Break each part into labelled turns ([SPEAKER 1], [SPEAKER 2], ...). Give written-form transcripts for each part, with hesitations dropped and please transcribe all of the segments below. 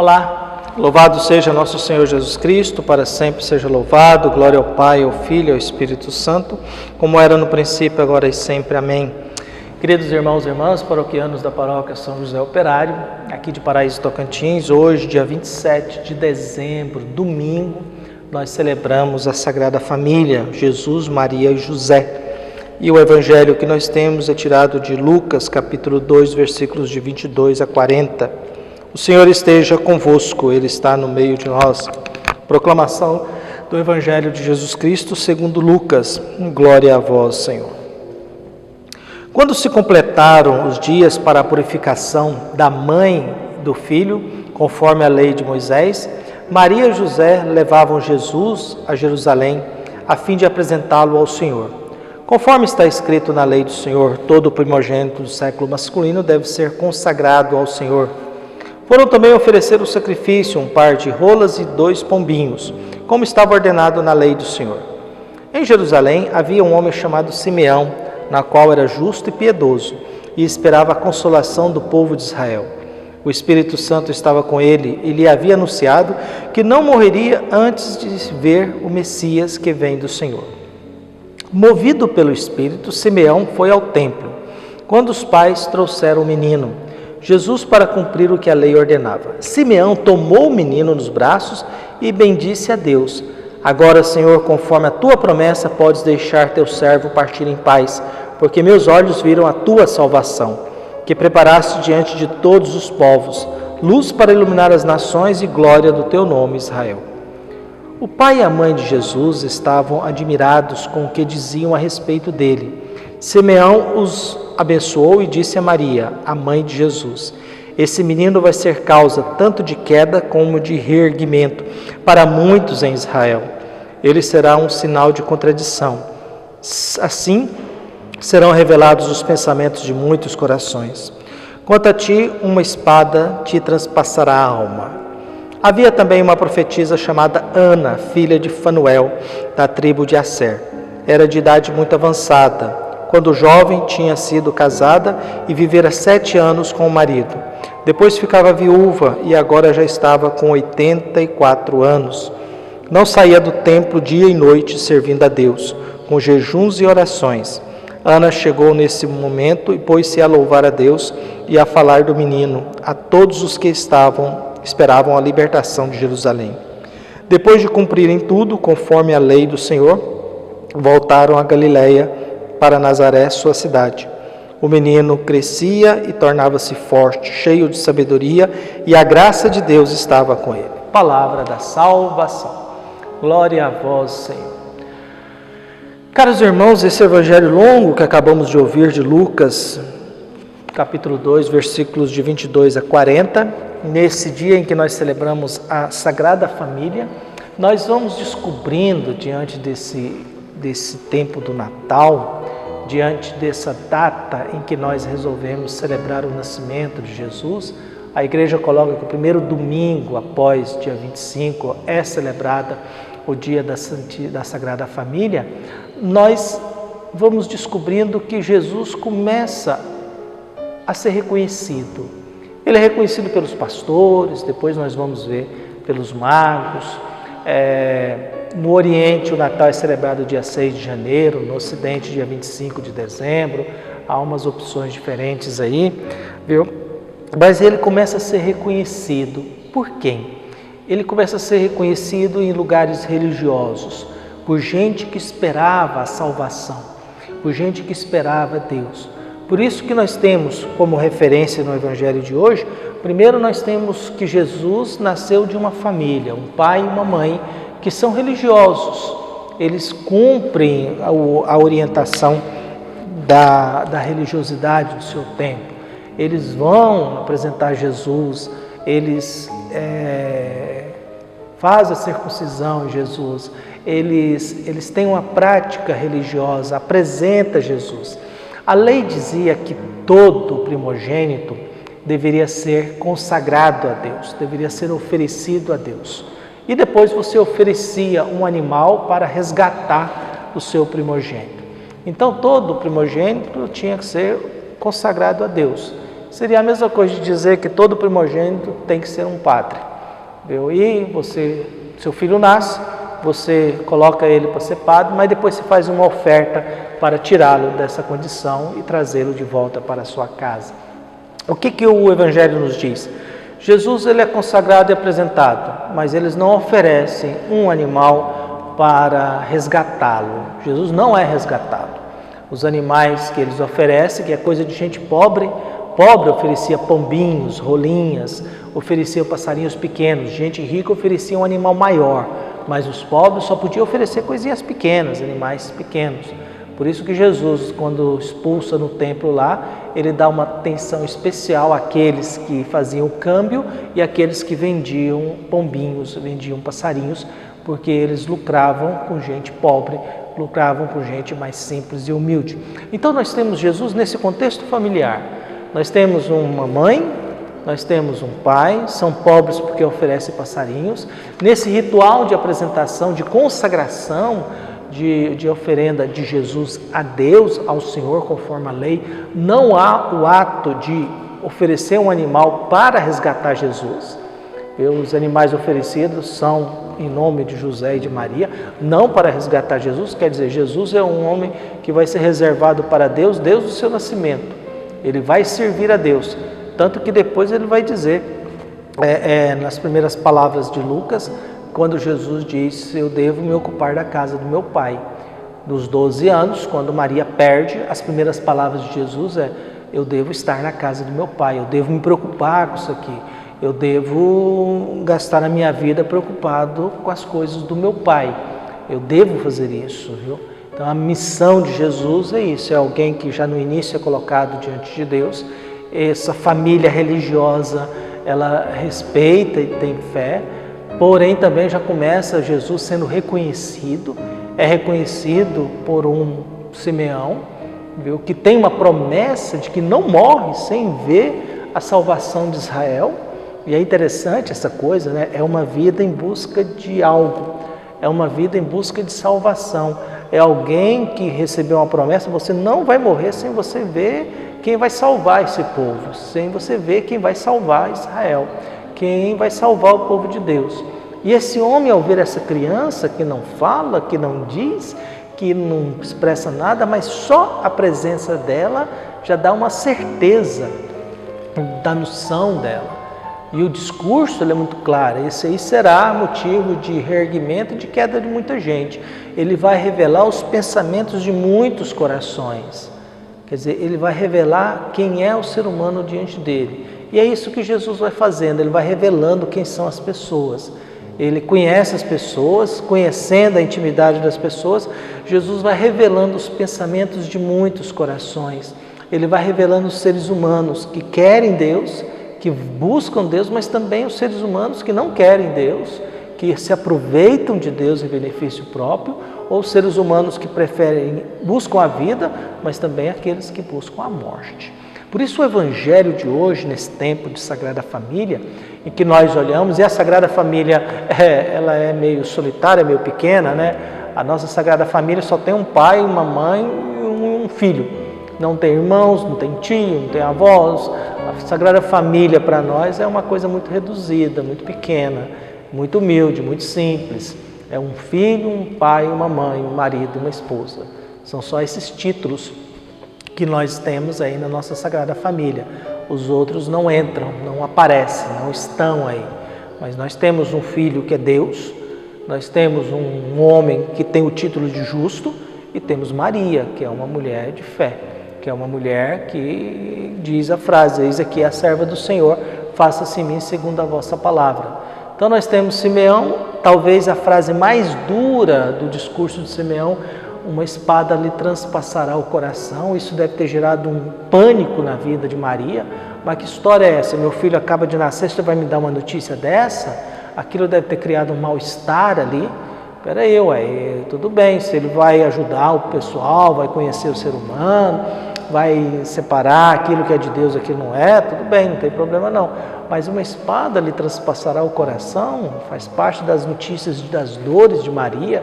[SPEAKER 1] Olá, louvado seja nosso Senhor Jesus Cristo, para sempre seja louvado, glória ao Pai, ao Filho e ao Espírito Santo, como era no princípio, agora e sempre. Amém. Queridos irmãos e irmãs, paroquianos da paróquia São José Operário, aqui de Paraíso, Tocantins, hoje, dia 27 de dezembro, domingo, nós celebramos a Sagrada Família, Jesus, Maria e José. E o evangelho que nós temos é tirado de Lucas, capítulo 2, versículos de 22 a 40. O Senhor esteja convosco, Ele está no meio de nós. Proclamação do Evangelho de Jesus Cristo segundo Lucas. Glória a vós, Senhor. Quando se completaram os dias para a purificação da mãe do filho, conforme a lei de Moisés, Maria e José levavam Jesus a Jerusalém, a fim de apresentá-lo ao Senhor. Conforme está escrito na lei do Senhor, todo primogênito do século masculino deve ser consagrado ao Senhor. Foram também oferecer o sacrifício, um par de rolas e 2 pombinhos, como estava ordenado na lei do Senhor. Em Jerusalém havia um homem chamado Simeão, na qual era justo e piedoso, e esperava a consolação do povo de Israel. O Espírito Santo estava com ele e lhe havia anunciado que não morreria antes de ver o Messias que vem do Senhor. Movido pelo Espírito, Simeão foi ao templo, quando os pais trouxeram o menino, Jesus, para cumprir o que a lei ordenava. Simeão tomou o menino nos braços e bendisse a Deus. Agora, Senhor, conforme a tua promessa, podes deixar teu servo partir em paz, porque meus olhos viram a tua salvação, que preparaste diante de todos os povos, luz para iluminar as nações e glória do teu nome, Israel. O pai e a mãe de Jesus estavam admirados com o que diziam a respeito dele. Simeão os abençoou e disse a Maria, a mãe de Jesus: esse menino vai ser causa tanto de queda como de reerguimento para muitos em Israel. Ele será um sinal de contradição. Assim serão revelados os pensamentos de muitos corações. Quanto a ti, uma espada te transpassará a alma. Havia também uma profetisa chamada Ana, filha de Fanuel, da tribo de Asser. Era de idade muito avançada. Quando jovem, tinha sido casada e vivera 7 anos com o marido. Depois ficava viúva e agora já estava com 84 anos. Não saía do templo dia e noite servindo a Deus, com jejuns e orações. Ana chegou nesse momento e pôs-se a louvar a Deus e a falar do menino a todos os que esperavam a libertação de Jerusalém. Depois de cumprirem tudo, conforme a lei do Senhor, voltaram a Galiléia, para Nazaré, sua cidade. O menino crescia e tornava-se forte, cheio de sabedoria, e a graça de Deus estava com ele. Palavra da salvação. Glória a vós, Senhor. Caros irmãos, esse evangelho longo que acabamos de ouvir de Lucas, capítulo 2, versículos de 22 a 40, nesse dia em que nós celebramos a Sagrada Família, nós vamos descobrindo, diante desse tempo do Natal, diante dessa data em que nós resolvemos celebrar o nascimento de Jesus, a igreja coloca que o primeiro domingo após dia 25 é celebrada o dia da Sagrada Família. Nós vamos descobrindo que Jesus começa a ser reconhecido. Ele é reconhecido pelos pastores, depois nós vamos ver pelos magos. No Oriente, o Natal é celebrado dia 6 de janeiro, no Ocidente, dia 25 de dezembro. Há umas opções diferentes aí, viu? Mas ele começa a ser reconhecido. Por quem? Ele começa a ser reconhecido em lugares religiosos, por gente que esperava a salvação, por gente que esperava Deus. Por isso que nós temos como referência no Evangelho de hoje, primeiro nós temos que Jesus nasceu de uma família, um pai e uma mãe, que são religiosos. Eles cumprem a orientação da religiosidade do seu tempo. Eles vão apresentar Jesus, eles fazem a circuncisão em Jesus, eles têm uma prática religiosa, apresenta Jesus. A lei dizia que todo primogênito deveria ser consagrado a Deus, deveria ser oferecido a Deus. E depois você oferecia um animal para resgatar o seu primogênito. Então todo primogênito tinha que ser consagrado a Deus. Seria a mesma coisa de dizer que todo primogênito tem que ser um padre. viu? E seu filho nasce, você coloca ele para ser padre, mas depois você faz uma oferta para tirá-lo dessa condição e trazê-lo de volta para a sua casa. O que o Evangelho nos diz? Jesus ele é consagrado e apresentado, mas eles não oferecem um animal para resgatá-lo. Jesus não é resgatado. Os animais que eles oferecem, que é coisa de gente pobre oferecia pombinhos, rolinhas, oferecia passarinhos pequenos. Gente rica oferecia um animal maior, mas os pobres só podiam oferecer coisinhas pequenas, animais pequenos. Por isso que Jesus, quando expulsa no templo lá, ele dá uma atenção especial àqueles que faziam o câmbio e àqueles que vendiam pombinhos, vendiam passarinhos, porque eles lucravam com gente pobre, lucravam com gente mais simples e humilde. Então nós temos Jesus nesse contexto familiar. Nós temos uma mãe, nós temos um pai, são pobres porque oferecem passarinhos. Nesse ritual de apresentação, de consagração, de oferenda de Jesus a Deus, ao Senhor, conforme a lei, não há o ato de oferecer um animal para resgatar Jesus. Os animais oferecidos são em nome de José e de Maria, não para resgatar Jesus, quer dizer, Jesus é um homem que vai ser reservado para Deus desde o seu nascimento. Ele vai servir a Deus, tanto que depois ele vai dizer, nas primeiras palavras de Lucas, quando Jesus diz, eu devo me ocupar da casa do meu pai. Dos 12 anos, quando Maria perde, as primeiras palavras de Jesus eu devo estar na casa do meu pai, eu devo me preocupar com isso aqui, eu devo gastar a minha vida preocupado com as coisas do meu pai, eu devo fazer isso, viu? Então a missão de Jesus é isso, é alguém que já no início é colocado diante de Deus, essa família religiosa, ela respeita e tem fé, porém também já começa Jesus sendo reconhecido, é reconhecido por um Simeão, viu, que tem uma promessa de que não morre sem ver a salvação de Israel. E é interessante essa coisa, né? É uma vida em busca de algo, é uma vida em busca de salvação. É alguém que recebeu uma promessa, você não vai morrer sem você ver quem vai salvar esse povo, sem você ver quem vai salvar Israel, quem vai salvar o povo de Deus. E esse homem, ao ver essa criança que não fala, que não diz, que não expressa nada, mas só a presença dela já dá uma certeza da noção dela. E o discurso ele é muito claro, esse aí será motivo de reerguimento e de queda de muita gente. Ele vai revelar os pensamentos de muitos corações. Quer dizer, ele vai revelar quem é o ser humano diante dele. E é isso que Jesus vai fazendo, ele vai revelando quem são as pessoas. Ele conhece as pessoas, conhecendo a intimidade das pessoas, Jesus vai revelando os pensamentos de muitos corações. Ele vai revelando os seres humanos que querem Deus, que buscam Deus, mas também os seres humanos que não querem Deus, que se aproveitam de Deus em benefício próprio, ou seres humanos que buscam a vida, mas também aqueles que buscam a morte. Por isso o Evangelho de hoje, nesse tempo de Sagrada Família, em que nós olhamos, e a Sagrada Família ela é meio solitária, meio pequena, né? A nossa Sagrada Família só tem um pai, uma mãe e um filho. Não tem irmãos, não tem tio, não tem avós. A Sagrada Família para nós é uma coisa muito reduzida, muito pequena, muito humilde, muito simples. É um filho, um pai, uma mãe, um marido, uma esposa. São só esses títulos que nós temos aí na nossa Sagrada Família. Os outros não entram, não aparecem, não estão aí. Mas nós temos um filho que é Deus, nós temos um homem que tem o título de justo e temos Maria, que é uma mulher de fé, que é uma mulher que diz a frase, eis aqui a serva do Senhor, faça-se em mim segundo a vossa palavra. Então nós temos Simeão, talvez a frase mais dura do discurso de Simeão, uma espada lhe transpassará o coração. Isso deve ter gerado um pânico na vida de Maria. Mas que história é essa? Meu filho acaba de nascer, você vai me dar uma notícia dessa? Aquilo deve ter criado um mal-estar ali. Peraí, tudo bem, se ele vai ajudar o pessoal, vai conhecer o ser humano, vai separar aquilo que é de Deus e aquilo não é, tudo bem, não tem problema não. Mas uma espada lhe transpassará o coração, faz parte das notícias das dores de Maria.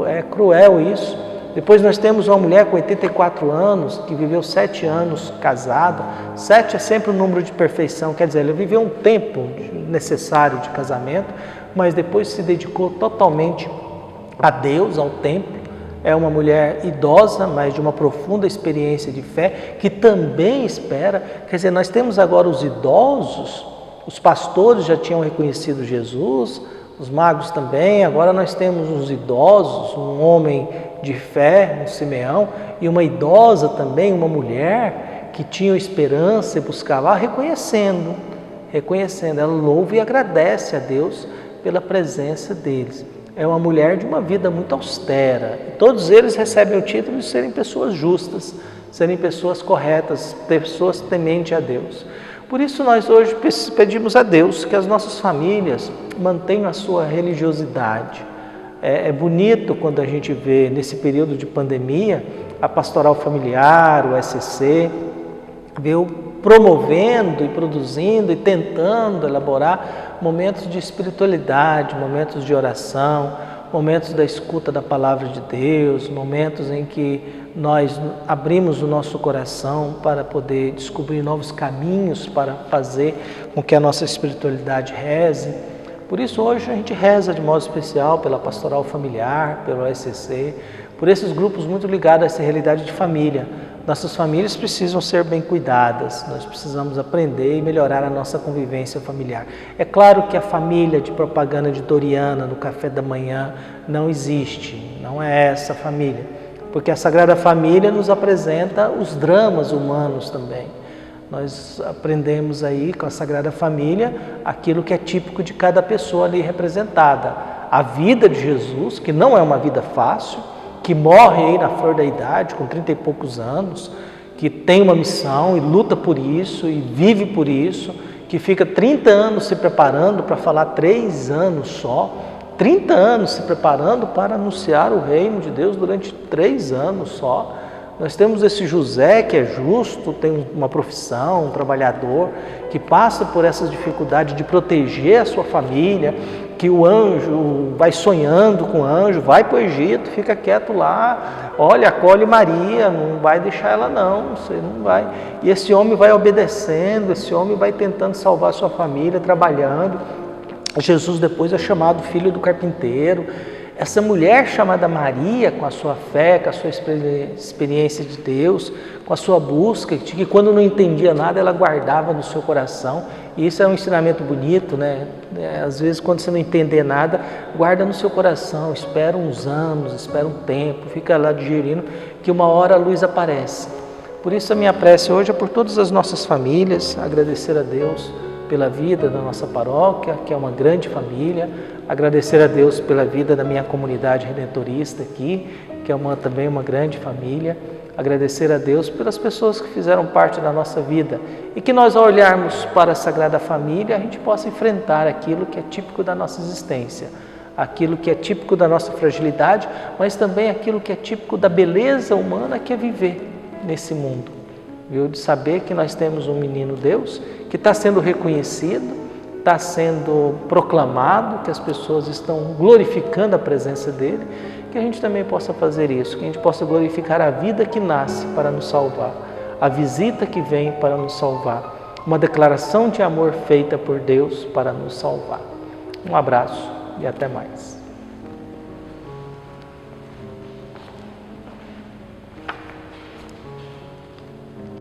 [SPEAKER 1] É cruel isso. Depois nós temos uma mulher com 84 anos, que viveu 7 anos casada. 7 é sempre um número de perfeição, quer dizer, ela viveu um tempo necessário de casamento, mas depois se dedicou totalmente a Deus, ao templo. É uma mulher idosa, mas de uma profunda experiência de fé, que também espera. Quer dizer, nós temos agora os idosos, os pastores já tinham reconhecido Jesus, os magos também, agora nós temos os idosos, um homem de fé, um Simeão, e uma idosa também, uma mulher que tinha esperança e buscava, reconhecendo, ela louva e agradece a Deus pela presença deles. É uma mulher de uma vida muito austera. Todos eles recebem o título de serem pessoas justas, serem pessoas corretas, pessoas tementes a Deus. Por isso nós hoje pedimos a Deus que as nossas famílias mantenham a sua religiosidade. É bonito quando a gente vê nesse período de pandemia a pastoral familiar, o SCC, promovendo e produzindo e tentando elaborar momentos de espiritualidade, momentos de oração, momentos da escuta da palavra de Deus, momentos em que nós abrimos o nosso coração para poder descobrir novos caminhos para fazer com que a nossa espiritualidade reze. Por isso hoje a gente reza de modo especial pela pastoral familiar, pelo SCC, por esses grupos muito ligados a essa realidade de família. Nossas famílias precisam ser bem cuidadas, nós precisamos aprender e melhorar a nossa convivência familiar. É claro que a família de propaganda de Doriana no café da manhã não existe, não é essa família, porque a Sagrada Família nos apresenta os dramas humanos também. Nós aprendemos aí com a Sagrada Família aquilo que é típico de cada pessoa ali representada. A vida de Jesus, que não é uma vida fácil, que morre aí na flor da idade, com 30 e poucos anos, que tem uma missão e luta por isso e vive por isso, que fica 30 anos se preparando para falar 3 anos só, 30 anos se preparando para anunciar o reino de Deus durante 3 anos só. Nós temos esse José que é justo, tem uma profissão, um trabalhador, que passa por essas dificuldades de proteger a sua família, que o anjo vai sonhando com o anjo, vai para o Egito, fica quieto lá, olha, acolhe Maria, não vai deixar ela não, você não vai. E esse homem vai obedecendo, esse homem vai tentando salvar a sua família, trabalhando. Jesus depois é chamado filho do carpinteiro. Essa mulher chamada Maria, com a sua fé, com a sua experiência de Deus, com a sua busca, que quando não entendia nada, ela guardava no seu coração. E isso é um ensinamento bonito, né? Às vezes, quando você não entender nada, guarda no seu coração, espera uns anos, espera um tempo, fica lá digerindo, que uma hora a luz aparece. Por isso a minha prece hoje é por todas as nossas famílias, agradecer a Deus pela vida da nossa paróquia, que é uma grande família, agradecer a Deus pela vida da minha comunidade redentorista aqui, que é também uma grande família, agradecer a Deus pelas pessoas que fizeram parte da nossa vida e que nós, ao olharmos para a Sagrada Família, a gente possa enfrentar aquilo que é típico da nossa existência, aquilo que é típico da nossa fragilidade, mas também aquilo que é típico da beleza humana, que é viver nesse mundo. De saber que nós temos um menino Deus que está sendo reconhecido, está sendo proclamado, que as pessoas estão glorificando a presença dele, que a gente também possa fazer isso, que a gente possa glorificar a vida que nasce para nos salvar, a visita que vem para nos salvar, uma declaração de amor feita por Deus para nos salvar. Um abraço e até mais.